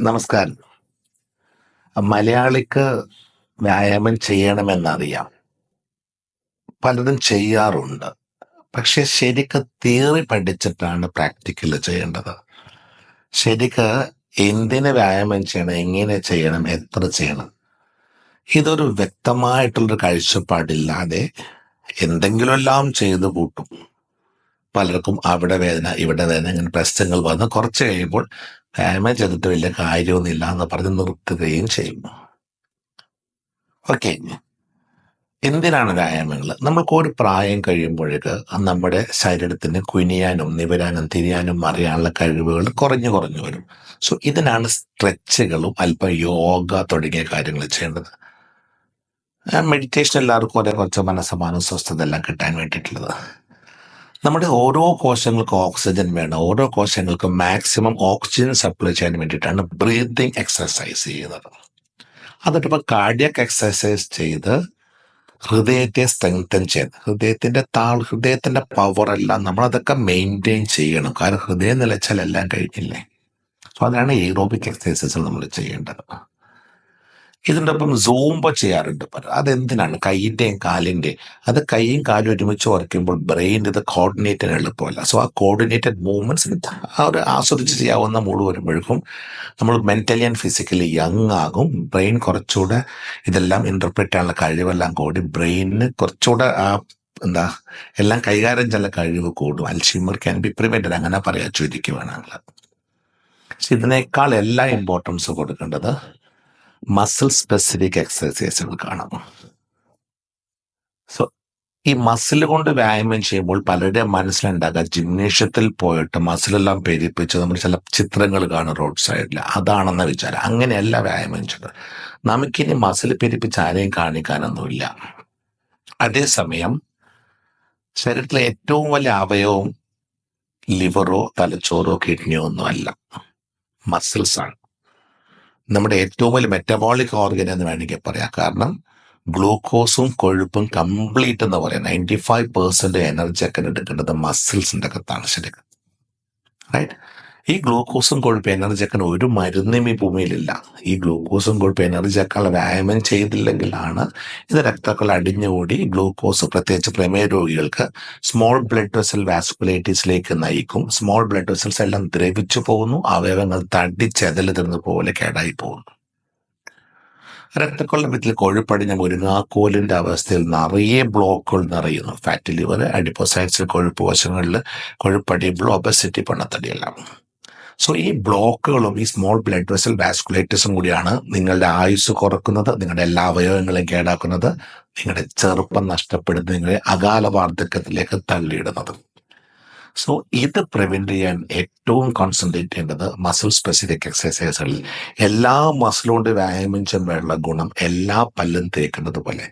നമസ്കാരം. മലയാളിക്ക് വ്യായാമം ചെയ്യണമെന്നറിയാം. പലരും ചെയ്യാറുണ്ട്. പക്ഷെ ശരിക്ക് തിയറി പഠിച്ചിട്ടാണ് പ്രാക്ടിക്കല് ചെയ്യേണ്ടത്. ശരിക്ക് എന്തിന് വ്യായാമം ചെയ്യണം, എങ്ങനെ ചെയ്യണം, എത്ര ചെയ്യണം, ഇതൊരു വ്യക്തമായിട്ടുള്ളൊരു കാഴ്ചപ്പാടില്ലാതെ എന്തെങ്കിലുമെല്ലാം ചെയ്തു കൂട്ടും. പലർക്കും അവിടെ വേദന, ഇവിടെ വേദന, ഇങ്ങനെ പ്രശ്നങ്ങൾ വന്ന് കുറച്ച് കഴിയുമ്പോൾ വ്യായാമം ചെയ്തിട്ട് വലിയ കാര്യമൊന്നുമില്ല എന്ന് പറഞ്ഞ് നിർത്തുകയും ചെയ്യും. ഓക്കെ. എന്തിനാണ് വ്യായാമങ്ങൾ? നമ്മൾക്ക് ഒരു പ്രായം കഴിയുമ്പോഴേക്ക് നമ്മുടെ ശരീരത്തിന് കുനിയാനും നിവരാനും തിരിയാനും മറിയാനുള്ള കഴിവുകൾ കുറഞ്ഞു കുറഞ്ഞു വരും. സോ ഇതിനാണ് സ്ട്രെച്ചുകളും അല്പം യോഗ തുടങ്ങിയ കാര്യങ്ങൾ ചെയ്യേണ്ടത്. മെഡിറ്റേഷൻ എല്ലാവർക്കും ഒരേ കുറച്ച് മനസ്സമാനം സ്വസ്ഥത എല്ലാം കിട്ടാൻ വേണ്ടിയിട്ടുള്ളത്. നമ്മുടെ ഓരോ കോശങ്ങൾക്കും ഓക്സിജൻ വേണം. ഓരോ കോശങ്ങൾക്കും മാക്സിമം ഓക്സിജൻ സപ്ലൈ ചെയ്യാൻ വേണ്ടിയിട്ടാണ് ബ്രീതിങ് എക്സസൈസ് ചെയ്യുന്നത്. അതിട്ടിപ്പോൾ കാർഡിയക് എക്സസൈസ് ചെയ്ത് ഹൃദയത്തെ സ്ട്രെങ്തൻ ചെയ്ത് ഹൃദയത്തിന്റെ പവറെല്ലാം നമ്മളതൊക്കെ മെയിൻറ്റെയിൻ ചെയ്യണം. കാരണം ഹൃദയം നിലച്ചാൽ എല്ലാം കഴിഞ്ഞില്ലേ. സോ അതാണ് എയ്റോബിക് എക്സസൈസസ് നമ്മൾ ചെയ്യേണ്ടത്. ഇതിൻ്റെ ഒപ്പം സൂംബ ചെയ്യാറുണ്ട് പലരും. അതെന്തിനാണ്? കൈയിൻ്റെയും കാലിൻ്റെയും. അത് കൈയും കാലും ഒരുമിച്ച് ഉറയ്ക്കുമ്പോൾ ബ്രെയിൻ ഇത് കോർഡിനേറ്റ് ചെയ്യാൻ എളുപ്പമല്ല. സോ ആ കോർഡിനേറ്റഡ് മൂവ്മെന്റ്സ് ആ ഒരു ആസ്വദിച്ച് ചെയ്യാവുന്ന മൂഡ് വരുമ്പോഴേക്കും നമ്മൾ മെന്റലി ആൻഡ് ഫിസിക്കലി യങ് ആകും. ബ്രെയിൻ കുറച്ചുകൂടെ ഇതെല്ലാം ഇന്റർപ്രറ്റ് ചെയ്യാനുള്ള കഴിവെല്ലാം കൂടി ബ്രെയിനിന് കുറച്ചുകൂടെ എല്ലാം കൈകാര്യം ചെയ്യാനുള്ള കഴിവ് കൂടും. അൽഷീമർ ക്യാൻ ബി പ്രിവെന്റഡ്, അങ്ങനെ പറയാൻ ചുരുക്കുകയാണെങ്കിൽ. പക്ഷെ ഇതിനേക്കാൾ എല്ലാ ഇമ്പോർട്ടൻസ് കൊടുക്കേണ്ടത് മസിൽ സ്പെസിഫിക് എക്സസൈസുകൾ കാണാം. സോ ഈ മസിൽ കൊണ്ട് വ്യായാമം ചെയ്യുമ്പോൾ പലരുടെ മനസ്സിലുണ്ടാകുക ജിംനേഷ്യത്തിൽ പോയിട്ട് മസിലെല്ലാം പെരിപ്പിച്ച് നമ്മൾ ചില ചിത്രങ്ങൾ കാണും റോഡ് സൈഡിൽ, അതാണെന്ന വിചാരം. അങ്ങനെയല്ല വ്യായാമം ചെയ്യുന്നത്. നമുക്കിനി മസിൽ പെരിപ്പിച്ച് ആരെയും കാണിക്കാനൊന്നുമില്ല. അതേസമയം ശരീരത്തിലെ ഏറ്റവും വലിയ അവയവം ലിവറോ തലച്ചോറോ കിഡ്നിയോ ഒന്നും അല്ല, മസിൽസ് ആണ്. നമ്മുടെ ഏറ്റവും വലിയ മെറ്റബോളിക് ഓർഗൻ എന്ന് വേണമെങ്കിൽ പറയാം. കാരണം ഗ്ലൂക്കോസും കൊഴുപ്പും കംപ്ലീറ്റ് എന്ന് പറയാം 95% എനർജി ഒക്കെ എടുക്കേണ്ടത് മസിൽസിന്റെ അകത്താണ്. ശരിക്കും റൈറ്റ്. ഈ ഗ്ലൂക്കോസും കൊഴുപ്പ് എനർജി ആക്കാൻ ഒരു മരുന്നും ഈ ഭൂമിയിലില്ല. ഈ ഗ്ലൂക്കോസും കൊഴുപ്പ് എനർജി ആക്കാനുള്ള വ്യായാമം ചെയ്തില്ലെങ്കിലാണ് ഇത് രക്തത്തിൽ അടിഞ്ഞുകൂടി ഗ്ലൂക്കോസ് പ്രത്യേകിച്ച് പ്രമേയ രോഗികൾക്ക് സ്മോൾ ബ്ലഡ് വെസൽ വാസ്കുലൈറ്റിസിലേക്ക് നയിക്കും. സ്മോൾ ബ്ലഡ് വെസൽസ് എല്ലാം ദ്രവിച്ചു പോകുന്നു. അവയവങ്ങൾ തടിച്ചെതലുതിർന്ന പോലെ കേടായി പോകുന്നു. രക്തക്കൊള്ളത്തിൽ കൊഴുപ്പടിഞ്ഞ മുരിങ്ങാക്കോലിന്റെ അവസ്ഥയിൽ നിറയെ ബ്ലോക്കുകൾ നിറയുന്നു. ഫാറ്റി ലിവർ, അഡിപ്പോസൈറ്റ്സ്, കൊഴുപ്പ് വശങ്ങളിൽ കൊഴുപ്പടിയുമ്പോൾ ഒബസിറ്റി, പണത്തടിയെല്ലാം. സോ ഈ ബ്ലോക്കുകളും ഈ സ്മോൾ ബ്ലഡ് വെസൽ വാസ്കുലൈറ്റിസും കൂടിയാണ് നിങ്ങളുടെ ആയുസ് കുറക്കുന്നത്, നിങ്ങളുടെ എല്ലാ അവയവങ്ങളെയും കേടാക്കുന്നത്, നിങ്ങളുടെ ചെറുപ്പം നഷ്ടപ്പെടുന്നത്, നിങ്ങളെ അകാല വാർദ്ധക്യത്തിലേക്ക് തള്ളിയിടുന്നത്. സോ ഇത് പ്രിവെന്റ് ചെയ്യാൻ ഏറ്റവും കോൺസെൻട്രേറ്റ് ചെയ്യേണ്ടത് മസിൽ സ്പെസിഫിക് എക്സസൈസുകളിൽ. എല്ലാ മസിലും കൊണ്ട് വ്യായാമം ചെയ്യുമ്പോഴുള്ള ഗുണം എല്ലാ പല്ലും തേക്കുന്നത് പോലെ.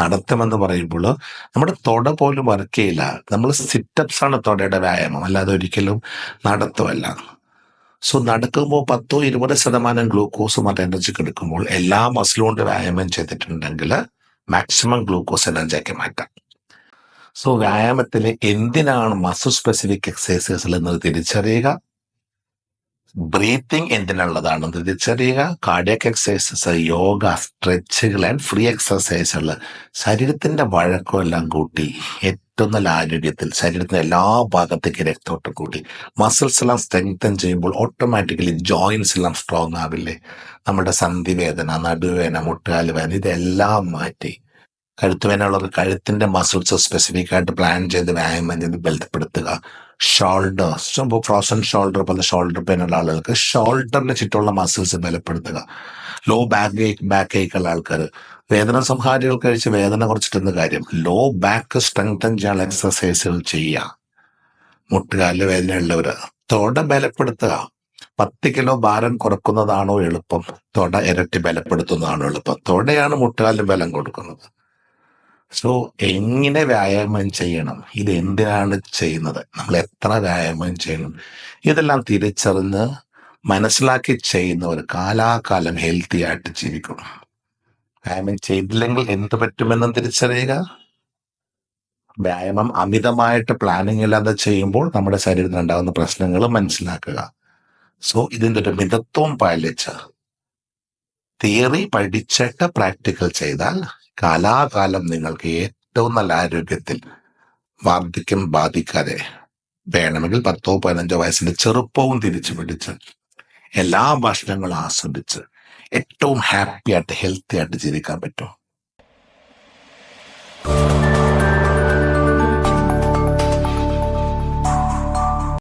നടത്തമെന്ന് പറയുമ്പോൾ നമ്മുടെ തൊട പോലും വർക്ക് ചെയ്യില്ല. നമ്മൾ സിറ്റപ്സ് ആണ് തൊടയുടെ വ്യായാമം, അല്ലാതെ ഒരിക്കലും നടത്തമല്ല. സോ നടക്കുമ്പോൾ 10-20% ഗ്ലൂക്കോസ് മറ്റു എനർജിക്ക് എടുക്കുമ്പോൾ എല്ലാ മസിലും കൊണ്ട് വ്യായാമം ചെയ്തിട്ടുണ്ടെങ്കിൽ മാക്സിമം ഗ്ലൂക്കോസ് എനർജിയാക്കി മാറ്റാം. സോ വ്യായാമത്തിൽ എന്തിനാണ് മസിൽ സ്പെസിഫിക് എക്സസൈസുകൾ എന്നത് തിരിച്ചറിയുക, ബ്രീത്തിങ് എന്തിനുള്ളതാണെന്ന് തിരിച്ചറിയുക, കാർഡിയക് എക്സസൈസസ്, യോഗ, സ്ട്രെച്ചുകൾ ആൻഡ് ഫ്രീ എക്സസൈസുകൾ ശരീരത്തിന്റെ വഴക്കം എല്ലാം കൂട്ടി ഏറ്റവും നല്ല ആരോഗ്യത്തിൽ ശരീരത്തിന്റെ എല്ലാ ഭാഗത്തേക്ക് രക്തോട്ടം കൂട്ടി മസിൽസ് എല്ലാം സ്ട്രെങ്തൻ ചെയ്യുമ്പോൾ ഓട്ടോമാറ്റിക്കലി ജോയിൻസ് എല്ലാം സ്ട്രോങ് ആവില്ലേ. നമ്മുടെ സന്ധിവേദന, നടുവേദന, മുട്ടുകാല് വേദന ഇതെല്ലാം മാറ്റി കഴുത്തുവേദനയുള്ളവർ കഴുത്തിന്റെ മസിൽസ് സ്പെസിഫിക് ആയിട്ട് പ്ലാൻ ചെയ്ത് വ്യായാമം ചെയ്ത് ബലപ്പെടുത്തുക. ഷോൾഡർ, ഫ്രോസൺ ഷോൾഡർ പോലെ ഷോൾഡർ പെയിൻ ഉള്ള ആളുകൾക്ക് ഷോൾഡറിന് ചുറ്റുമുള്ള മസിൽസ് ബലപ്പെടുത്തുക. ലോ ബാക്ക് ഏക്കുള്ള ആൾക്കാർ വേദന സംഹാരികൾ കഴിച്ച് വേദന കുറച്ചിട്ടുന്ന കാര്യം, ലോ ബാക്ക് സ്ട്രെങ്തൻ ചെയ്യാനുള്ള എക്സസൈസുകൾ ചെയ്യുക. മുട്ടുകാലില് വേദനയുള്ളവർ തൊട ബലപ്പെടുത്തുക. 10 കിലോ ഭാരം കുറക്കുന്നതാണോ എളുപ്പം, തൊട ഇരട്ടി ബലപ്പെടുത്തുന്നതാണോ എളുപ്പം? തൊടയാണ് മുട്ടുകാലിന് ബലം കൊടുക്കുന്നത്. സോ എങ്ങനെ വ്യായാമം ചെയ്യണം, ഇത് എന്തിനാണ് ചെയ്യുന്നത്, നമ്മൾ എത്ര വ്യായാമം ചെയ്യണം, ഇതെല്ലാം തിരിച്ചറിഞ്ഞ് മനസ്സിലാക്കി ചെയ്യുന്നവർ കാലാകാലം ഹെൽത്തി ആയിട്ട് ജീവിക്കും. വ്യായാമം ചെയ്തില്ലെങ്കിൽ എന്ത് പറ്റുമെന്നും തിരിച്ചറിയുക. വ്യായാമം അമിതമായിട്ട് പ്ലാനിങ് ഇല്ലാതെ ചെയ്യുമ്പോൾ നമ്മുടെ ശരീരത്തിൽ ഉണ്ടാകുന്ന പ്രശ്നങ്ങൾ മനസ്സിലാക്കുക. സോ ഇതിൻ്റെ ഒരു മിതത്വം പാലിച്ച് തിയറി പഠിച്ചിട്ട് പ്രാക്ടിക്കൽ ചെയ്താൽ കാലാകാലം നിങ്ങൾക്ക് ഏറ്റവും നല്ല ആരോഗ്യത്തിൽ വാർദ്ധക്യം ബാധിക്കാതെ വേണമെങ്കിൽ 10-15 വയസ്സിന്റെ ചെറുപ്പവും തിരിച്ചു പിടിച്ച് എല്ലാ ഭക്ഷണങ്ങളും ആസ്വദിച്ച് ഏറ്റവും ഹാപ്പി ആയിട്ട് ഹെൽത്തി ആയിട്ട് ജീവിക്കാൻ പറ്റും.